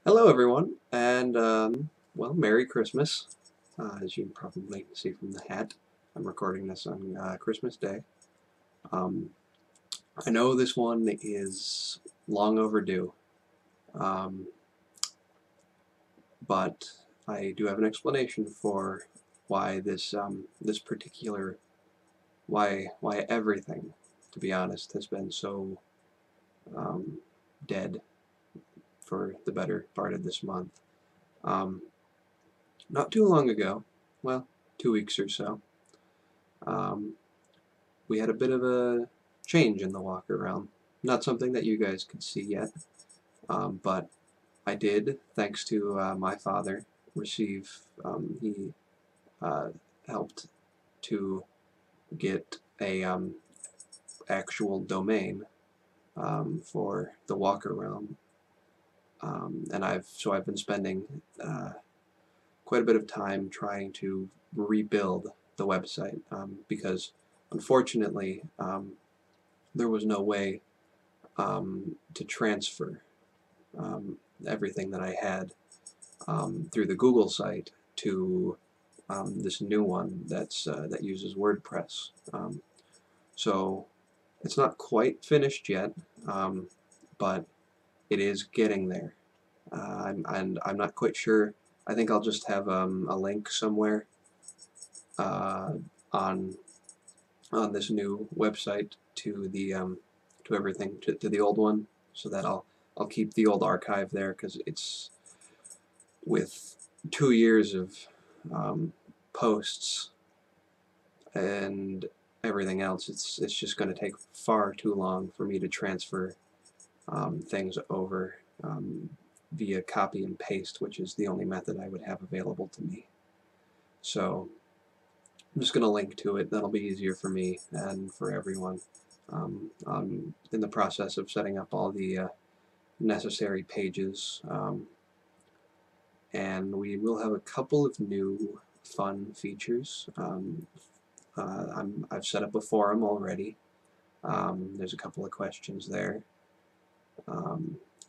Hello, everyone, and well, Merry Christmas. As you can probably see from the hat, I'm recording this on Christmas Day. Um, I know this one is long overdue, um, but I do have an explanation for why this particular why everything, to be honest, has been so um, dead for the better part of this month. Um, Not too long ago, well, 2 weeks or so. Um, we had a bit of a change in the walker realm. Not something that you guys could see yet, but I did, thanks to my father, receive, he uh, helped to get a actual domain for the walker realm. And I've been spending quite a bit of time trying to rebuild the website because unfortunately there was no way to transfer um, everything that I had through the Google site to this new one that uses WordPress. So it's not quite finished yet, but it is getting there. I'm not quite sure. I think I'll just have a link somewhere uh, on this new website to the to everything to the old one, so that I'll keep the old archive there because it's with 2 years of um, posts and everything else. It's just going to take far too long for me to transfer things over via copy and paste, which is the only method I would have available to me. So I'm just going to link to it. That'll be easier for me and for everyone. I'm in the process of setting up all the necessary pages, and we will have a couple of new fun features. I've set up a forum already. There's a couple of questions there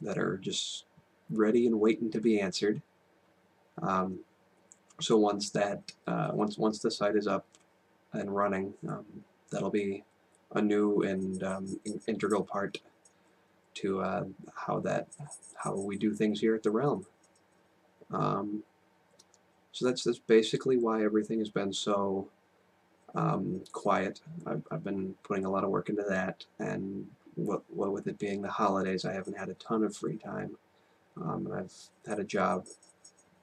that are just ready and waiting to be answered. So once the site is up and running, that'll be a new and integral part to how we do things here at the Realm. Um, so that's basically why everything has been so quiet. I've been putting a lot of work into that, and what with it being the holidays, I haven't had a ton of free time. And I've had a job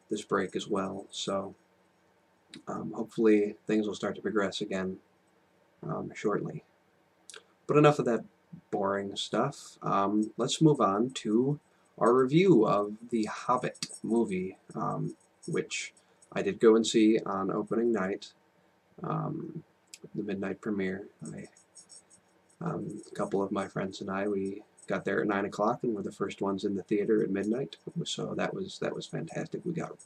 this break as well, so hopefully things will start to progress again shortly. But enough of that boring stuff. Let's move on to our review of the Hobbit movie, which I did go and see on opening night, the midnight premiere. A couple of my friends and I, we got there at 9 o'clock and were the first ones in the theater at midnight. So that was fantastic. We got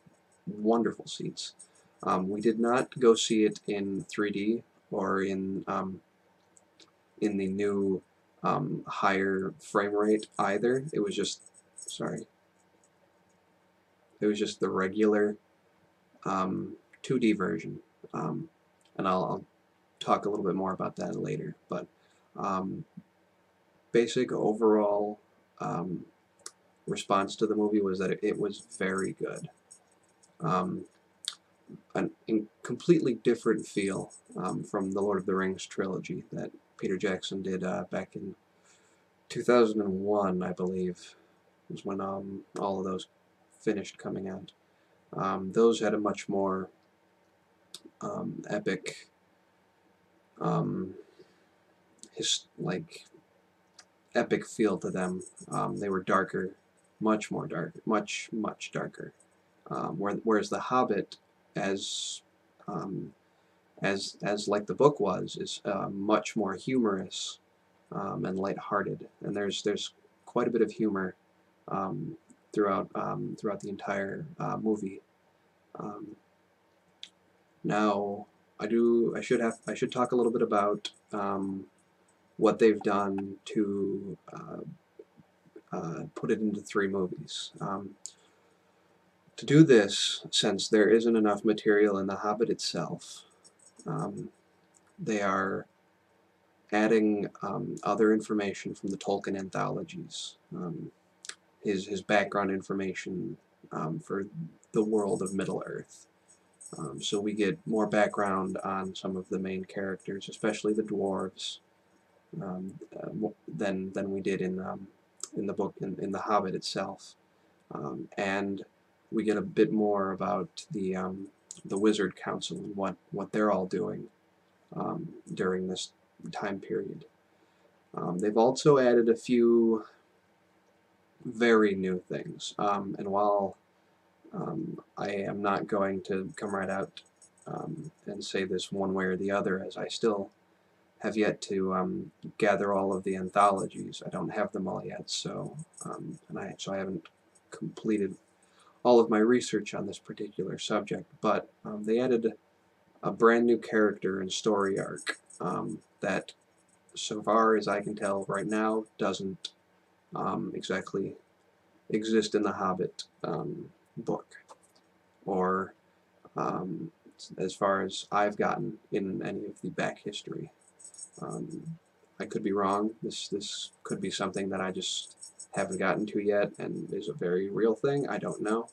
wonderful seats. We did not go see it in 3D or in the new higher frame rate either. It was just, sorry, it was just the regular 2D version. And I'll talk a little bit more about that later. But basic overall response to the movie was that it was very good. A completely different feel from the Lord of the Rings trilogy that Peter Jackson did back in 2001, I believe, was when all of those finished coming out. Those had a much more epic, like epic feel to them. They were darker, much more darker, much darker. Whereas The Hobbit, as as like the book was, is much more humorous and lighthearted, and there's quite a bit of humor um, throughout the entire movie. Um, Now, I should talk a little bit about what they've done to put it into 3 movies. To do this, since there isn't enough material in The Hobbit itself, they are adding other information from the Tolkien anthologies, his background information for the world of Middle-earth. So we get more background on some of the main characters, especially the dwarves, than we did in the book in The Hobbit itself, and we get a bit more about the Wizard Council and what they're all doing during this time period. They've also added a few very new things, and while I am not going to come right out and say this one way or the other, as I still have yet to gather all of the anthologies. I don't have them all yet, so I haven't completed all of my research on this particular subject. But they added a brand new character and story arc that, so far as I can tell right now, doesn't exactly exist in the Hobbit book, or as far as I've gotten in any of the back history. I could be wrong. This could be something that I just haven't gotten to yet and is a very real thing. I don't know.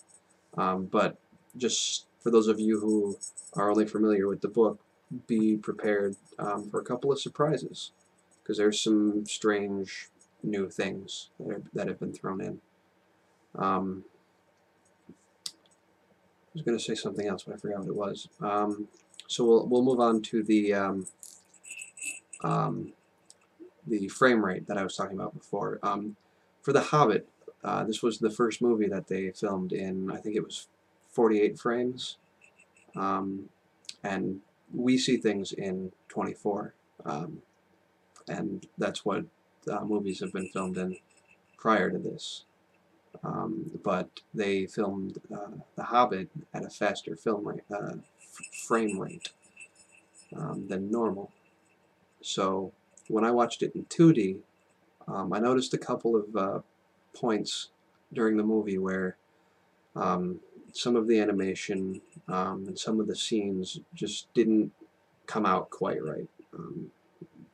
But just for those of you who are only familiar with the book, be prepared for a couple of surprises, because there's some strange new things that have been thrown in. I was going to say something else, but I forgot what it was. So we'll move on to the frame rate that I was talking about before. For The Hobbit, this was the first movie that they filmed in, I think it was 48 frames, and we see things in 24, and that's what movies have been filmed in prior to this. But they filmed The Hobbit at a faster frame rate than normal. So when I watched it in 2D, I noticed a couple of points during the movie where some of the animation and some of the scenes just didn't come out quite right.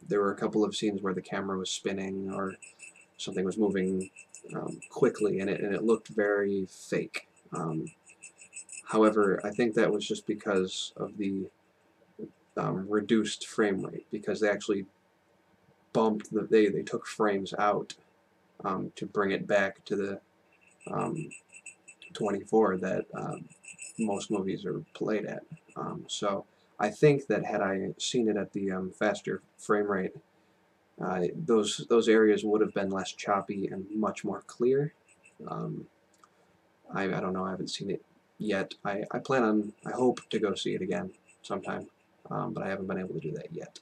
There were a couple of scenes where the camera was spinning or something was moving quickly, and it looked very fake. However, I think that was just because of the reduced frame rate, because they actually they took frames out to bring it back to the 24 that most movies are played at. So I think that had I seen it at the faster frame rate, those areas would have been less choppy and much more clear. I don't know, I haven't seen it yet. I hope to go see it again sometime, but I haven't been able to do that yet.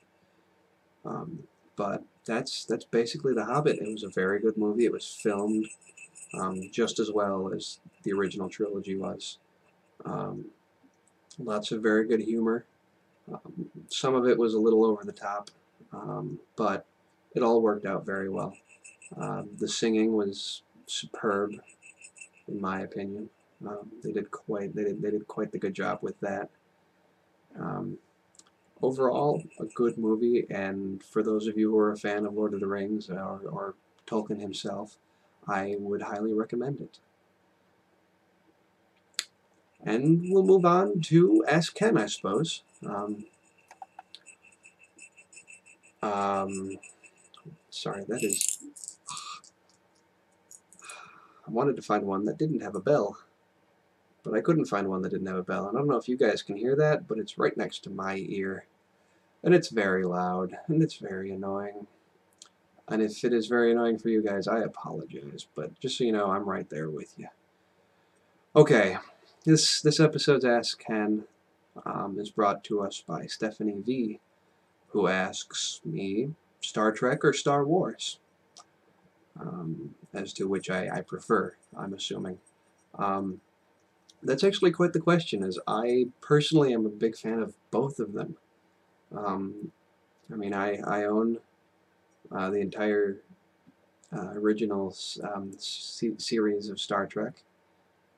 But that's basically The Hobbit. It was a very good movie. It was filmed just as well as the original trilogy was. Lots of very good humor. Some of it was a little over the top, but it all worked out very well. The singing was superb, in my opinion. They did quite the good job with that. Overall, a good movie, and for those of you who are a fan of Lord of the Rings or Tolkien himself, I would highly recommend it. And we'll move on to Ask Ken, I suppose. Sorry, that is... I wanted to find one that didn't have a bell, but I couldn't find one that didn't have a bell. And I don't know if you guys can hear that, but it's right next to my ear. And it's very loud, and it's very annoying. And if it is very annoying for you guys, I apologize, but just so you know, I'm right there with you. Okay, this episode's Ask Ken is brought to us by Stephanie V, who asks me, Star Trek or Star Wars? As to which I prefer, I'm assuming. That's actually quite the question, as I personally am a big fan of both of them. I mean, I own the entire original series of Star Trek.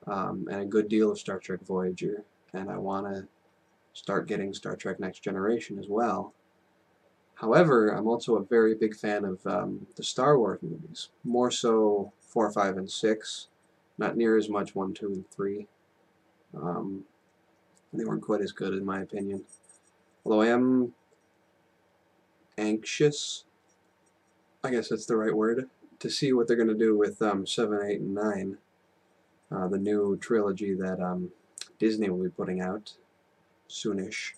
and a good deal of Star Trek Voyager, and I want to start getting Star Trek Next Generation as well. However, I'm also a very big fan of the Star Wars movies, more so 4, 5, and 6, not near as much 1, 2, and 3. Um, they weren't quite as good in my opinion. Although I am anxious, I guess that's the right word, to see what they're going to do with 7, 8, and 9, the new trilogy that Disney will be putting out soonish.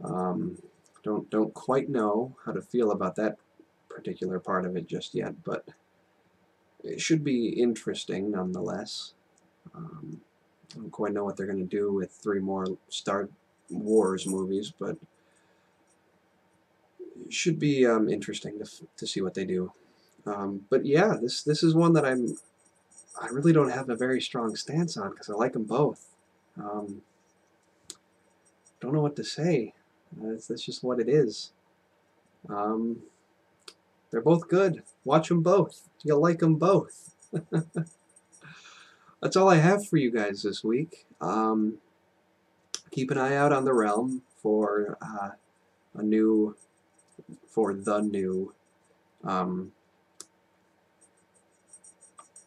Don't quite know how to feel about that particular part of it just yet, but it should be interesting nonetheless. I don't quite know what they're going to do with 3 more Star Wars movies, but it should be interesting to see what they do. But yeah, this is one that I really don't have a very strong stance on because I like them both. Don't know what to say. That's just what it is. They're both good. Watch them both. You'll like them both. That's all I have for you guys this week. Keep an eye out on the Realm for the new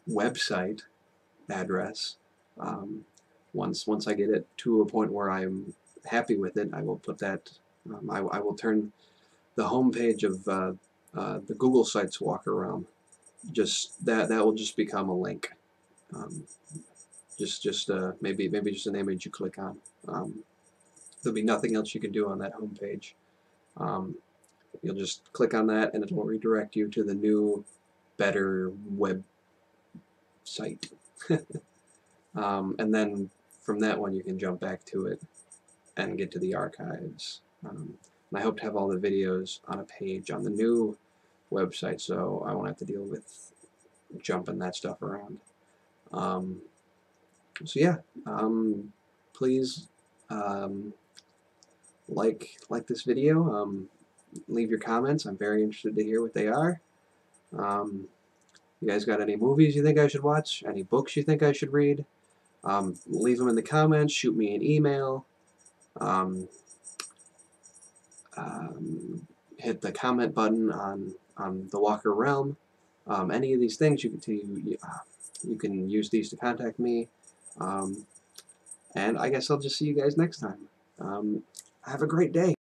website address. Once I get it to a point where I'm happy with it, I will put that. I will turn the homepage of the Google Sites Walker Realm. Just that will just become a link. Maybe just an image you click on. There'll be nothing else you can do on that homepage. You'll just click on that and it will redirect you to the new, better web site. And then from that one you can jump back to it and get to the archives. And I hope to have all the videos on a page on the new website, so I won't have to deal with jumping that stuff around. So yeah, please like this video. Leave your comments. I'm very interested to hear what they are. You guys got any movies you think I should watch? Any books you think I should read? Leave them in the comments. Shoot me an email. Hit the comment button on the Walker Realm. Any of these things you can use these to contact me. And I guess I'll just see you guys next time. Have a great day.